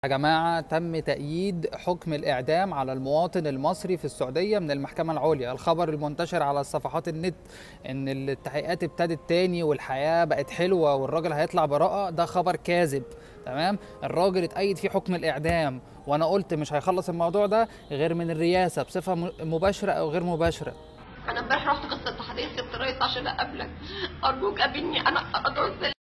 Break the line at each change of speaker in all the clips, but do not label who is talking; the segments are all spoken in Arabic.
يا جماعة تم تأييد حكم الإعدام على المواطن المصري في السعودية من المحكمة العليا. الخبر المنتشر على صفحات النت إن التحقيقات ابتدت تاني والحياة بقت حلوة والراجل هيطلع براءة، ده خبر كاذب. تمام، الراجل اتأيد فيه حكم الإعدام، وأنا قلت مش هيخلص الموضوع ده غير من الرئاسة بصفة مباشرة أو غير مباشرة.
أنا امبارح رحت قصة التحديث سبت الرئيس عشان أقابلك، أرجوك قابلني. أنا أدعو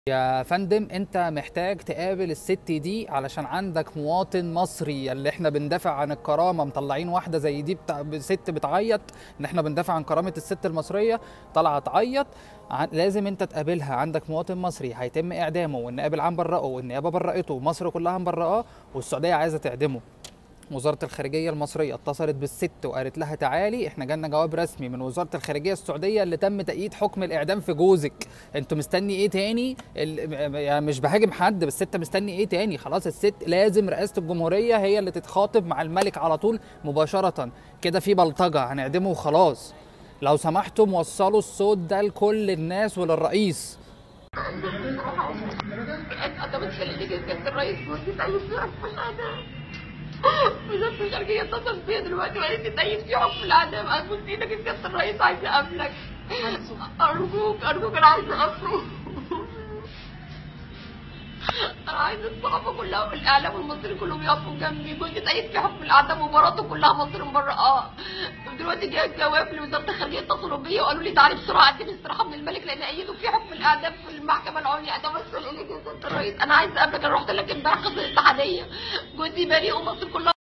يا فندم انت محتاج تقابل الست دي علشان عندك مواطن مصري، اللي احنا بندافع عن الكرامة، مطلعين واحدة زي دي ست بتعيط ان احنا بندافع عن كرامة الست المصرية، طالعة تعيط. لازم انت تقابلها، عندك مواطن مصري هيتم اعدامه والنائب العام برأه والنيابة برأته ومصر كلها مبرئاه والسعودية عايزة تعدمه. وزارة الخارجية المصرية اتصلت بالست وقالت لها تعالي، احنا جالنا جواب رسمي من وزارة الخارجية السعودية اللي تم تأييد حكم الإعدام في جوزك. انتوا مستني ايه تاني؟ يعني مش بهاجم حد، بس انت مستني ايه تاني؟ خلاص الست لازم رئاسة الجمهورية هي اللي تتخاطب مع الملك على طول مباشرة. كده في بلطجة هنعدمه وخلاص. لو سمحتم وصلوا الصوت ده لكل الناس وللرئيس.
انت بتخليني جدا الرئيس مرسي تأيد في حكم الإعدام. وزارة الخارجية اتصلت بيا دلوقتي وقالت لي تأيد في حكم الإعدام. أبوس إيدك يا سيادة الرئيس، عايزة أقابلك. أرجوك أرجوك، أنا عايزة أقابله. أنا عايزة الصحافة كلها والإعلام المصري كلهم يقفوا جنبي. جوزي تأيد في حكم الإعدام ومراته كلها مصر مبرئة. دلوقتي جاي جواب لوزارة الخارجية، اتصلوا بيا وقالوا لي تعالي بسرعة قدمي استراحة من الملك لأن أيدوا في حكم الإعدام في المحكمة العليا. أتوسل إليك يا سيادة الرئيس، أنا عايزة أقابلك. أنا رحت لك امبارح قصة الاتحادية، جوزي بريء ومصر كلها